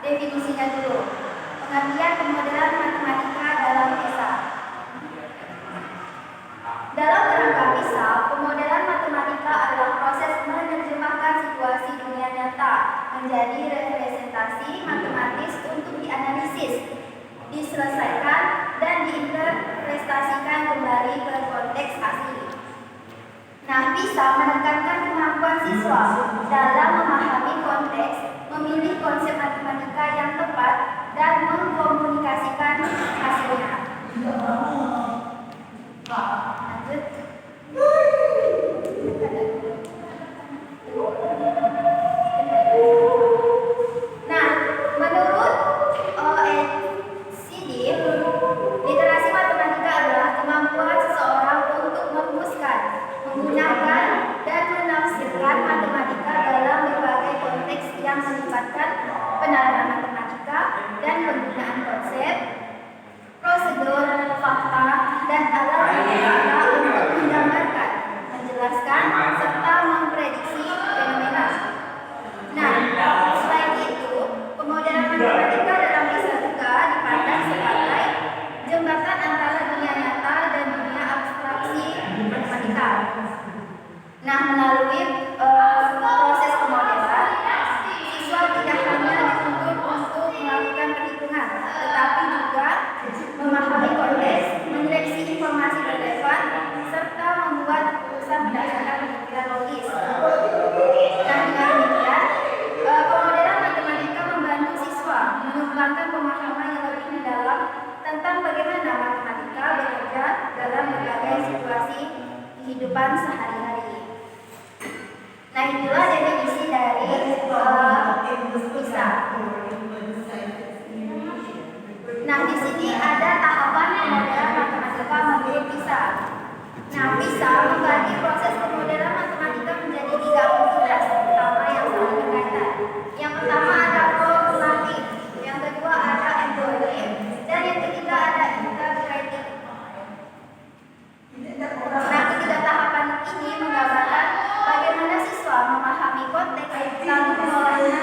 Definisinya dulu. Pengertian pemodelan matematika dalam PISA. Dalam kerangka PISA, pemodelan matematika adalah proses menerjemahkan situasi dunia nyata menjadi representasi matematis untuk dianalisis, diselesaikan, dan diinterpretasikan kembali ke konteks asli. Nah, PISA menekankan kemampuan siswa dalam memahami konteks, memilih konsep matematika yang tepat, dan mengkomunikasikan hasilnya. Lanjut. Nah, menurut OECD, literasi matematika adalah kemampuan seseorang untuk merumuskan, menggunakan, dan menafsirkan matematika dalam berbagai konteks yang melibatkan penerapan matematika dan penggunaan konsep, prosedur, fakta, dan alat matematika untuk menggambarkan, menjelaskan, serta memprediksi fenomena. Nah, selain itu, pemodelan matematika dalam PISA juga dipandang sebagai jembatan antara dunia nyata dan dunia abstraksi matematika. Nah, melalui proses pemodelan, siswa tidak hanya dituntut untuk melakukan perhitungan, tetapi juga memahami konteks, menyeleksi informasi relevan, serta membuat keputusan berdasarkan pemikiran logis. Nah, dengan demikian, pemodelan matematika membantu siswa mengembangkan pemahaman yang lebih mendalam tentang bagaimana matematika bekerja dalam berbagai situasi kehidupan sehari-hari. Nah, itulah definisi dari PISA. Nah, di sini ada tahapan pemodelan matematika menurut PISA. Nah, PISA membagi proses pemodelan matematika menjadi 3 aktivitas utama yang saling berkaitan. Yang pertama ada formulatif, yang kedua ada empiric, dan yang ketiga ada interpretive. Nah, ketiga tahapan ini menggambarkan bagaimana siswa memahami konteks lalu mengolahnya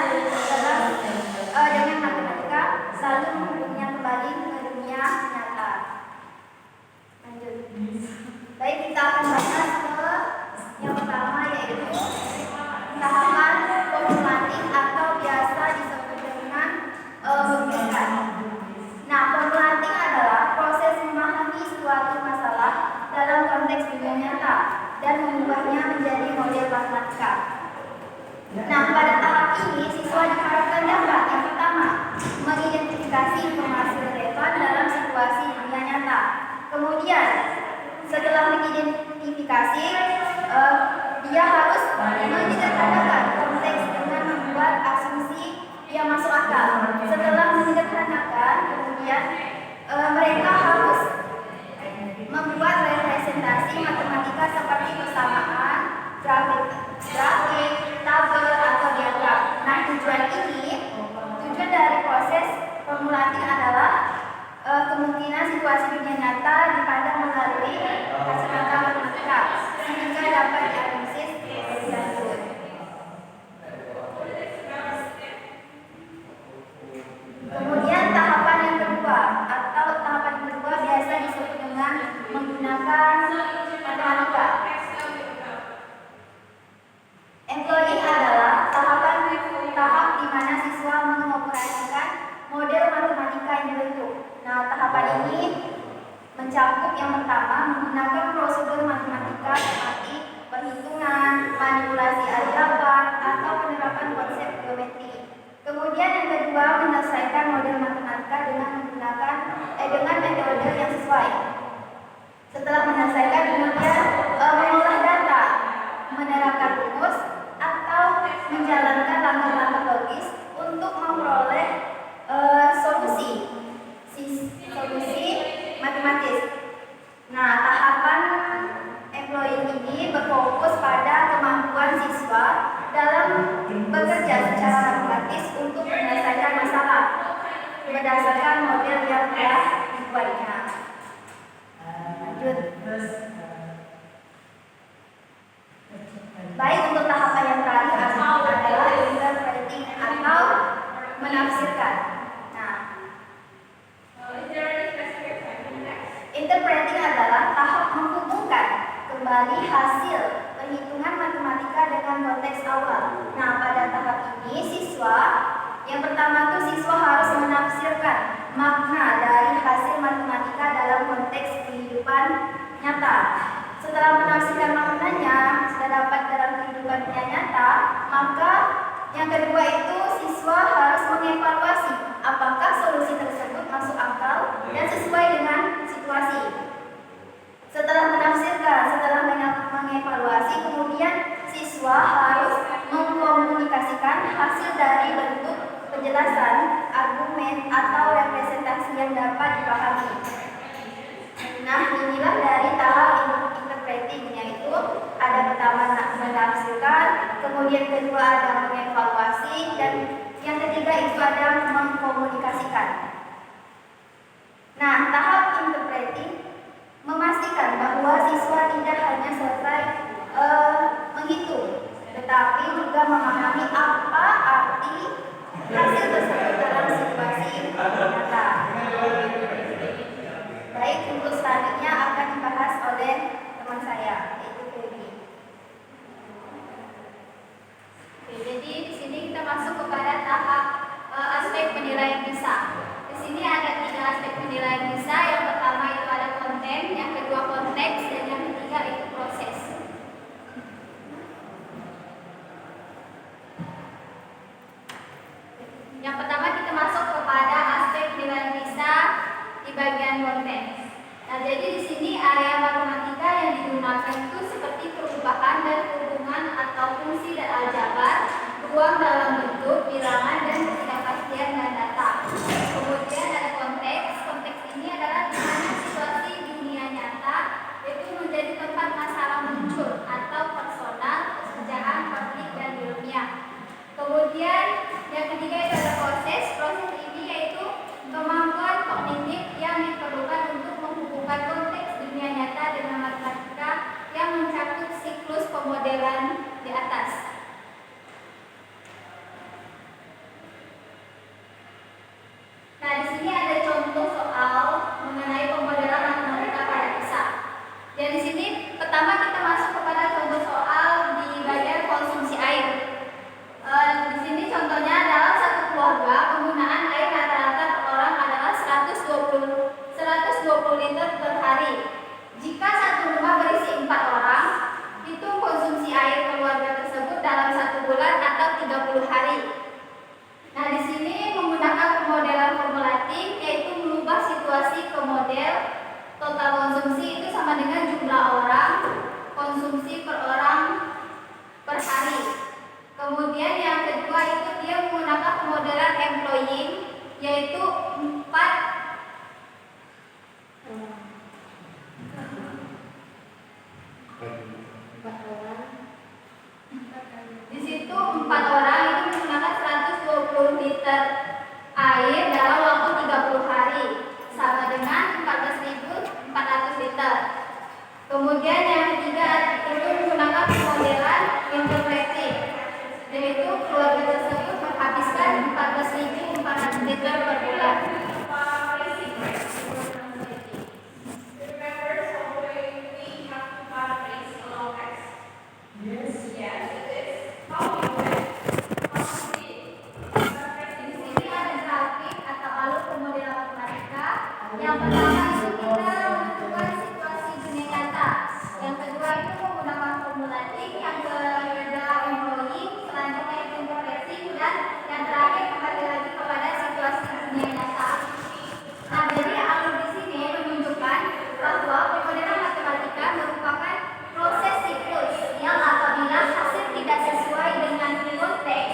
dengan matematika, lalu menghubungnya kembali ke dunia nyata. Lanjut. Baik, kita akan bahas ke yang pertama, yaitu tahapan formulatif atau biasa disebut dengan membuktikan. Nah, formulatif adalah proses memahami suatu masalah dalam konteks dunia nyata dan mengubahnya menjadi model matematika. Nah, pada tahap ini siswa diharapkan dapat yang pertama mengidentifikasi informasi relevan dalam situasi dunia nyata. Kemudian, setelah mengidentifikasi, dia harus menyederhanakan konteks dengan membuat asumsi yang masuk akal. Setelah menyederhanakan, kemudian mereka harus membuat representasi matematika seperti persamaan, grafik, tabel, atau diagram. Nah, tujuan dari proses formulatif adalah kemungkinan situasi dunia nyata dipandang melalui kacamata matematika sehingga dapat dianalisis lebih lanjut. Kemudian tahapan yang kedua biasa disebut dengan menggunakan matematika. Employing adalah tahap di mana siswa mengoperasikan model matematika yang dibentuk. Nah, tahapan ini mencakup yang pertama menggunakan prosedur matematika seperti perhitungan, manipulasi aljabar, atau penerapan konsep geometri. Kemudian yang kedua menyelesaikan model matematika dengan metode yang sesuai. Setelah menyelesaikan, kemudian mengolah data, menerapkan rumus, atau menjalankan langkah-langkah logis untuk memperoleh solusi matematis. Nah, tahapan employing ini berfokus pada kemampuan siswa dalam bekerja secara matematis untuk menyelesaikan masalah berdasarkan model yang telah dibuatnya. Lanjut. Baik, untuk tahapan yang terakhir adalah interpreting atau menafsirkan menafsirkan. Nah, interpreting adalah tahap menghubungkan kembali hasil perhitungan matematika dengan konteks awal. Nah, pada tahap ini yang pertama tuh siswa harus menafsirkan makna dari hasil matematika dalam konteks kehidupan nyata. Setelah menafsirkan maknanya sudah dapat dalam kehidupan nyata, maka yang kedua itu siswa harus mengevaluasi apakah solusi tersebut masuk akal dan sesuai dengan situasi. Setelah mengevaluasi, kemudian siswa harus mengkomunikasikan hasil dari bentuk penjelasan, argumen, atau representasi yang dapat dipahami. Nah, inilah dari tahap interpreting, yaitu ada pertama menafsirkan, kemudian kedua ada mengevaluasi, dan yang ketiga itu ada mengkomunikasikan. Nah, tahap interpreting memastikan bahwa siswa tidak hanya selesai menghitung, tetapi juga memahami apa arti hasil tersebut dalam situasi nyata. Baik, untuk selanjutnya akan dibahas oleh teman saya, yaitu Dewi. Oke, jadi di sini kita masuk kepada tahap aspek penilaian PISA. Di sini ada 3 aspek penilaian PISA. Yang pertama itu ada konten, yang kedua konteks, dan yang ketiga itu proses. Yang pertama kita masuk kepada aspek penilaian PISA di bagian konten. Nah, jadi di sini area matematika yang digunakan itu seperti perubahan dan hubungan atau fungsi dan aljabar, ruang dalam bentuk, bilangan, dan ketidakpastian dan data. Kemudian ada konteks. Konteks ini adalah di mana situasi dunia nyata itu menjadi tempat masalah muncul atau personal, pekerjaan, publik, dan ilmiah. Kemudian yang ketiga itu ada proses. Proses ini yaitu kemampuan kognitif yang diperlukan untuk menghubungkan konteks dunia nyata dengan matematika yang mencakup siklus pemodelan di atas. Nah, di sini ada contoh soal mengenai pemodelan matematika pada PISA. Dan di sini pertama kita masuk kepada contoh soal di bagian konsumsi air. Di sini contohnya dalam satu keluarga penggunaan air rata-rata per orang adalah 120 liter per hari. Jika satu rumah berisi 4 orang, hitung konsumsi air keluarga tersebut dalam 1 bulan atau 30 hari. Nah, di sini menggunakan pemodelan formulatif, yaitu merubah situasi ke model total konsumsi itu sama dengan jumlah orang, konsumsi per orang per hari. Kemudian yang kedua itu dia menggunakan pemodelan employing, yaitu 4 di situ 4 orang itu menggunakan 120 liter air dalam waktu 30 hari sama dengan 14.400 liter. Kemudian yang ketiga itu menggunakan pemodelan interpretif, yaitu keluarga tersebut menghabiskan 14.400 liter per bulan. Yang pertama itu kita menentukan situasi dunia nyata. Yang kedua itu menggunakan formulatik. Yang ketiga employing. Selanjutnya itu interpreting. Dan yang terakhir kembali lagi kepada situasi dunia nyata. Nah, jadi alur di sini menunjukkan bahwa pemodelan matematika merupakan proses siklus yang apabila hasil tidak sesuai dengan konteks,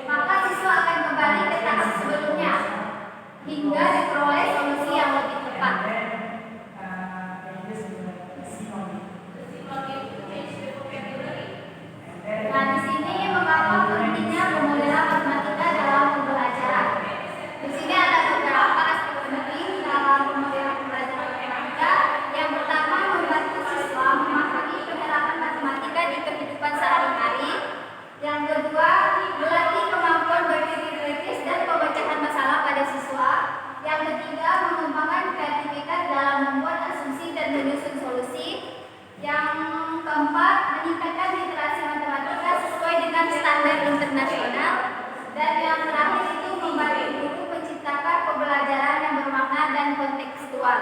maka siswa akan kembali ke tahap sebelumnya hingga diperoleh solusi yang lebih tepat.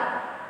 kedua,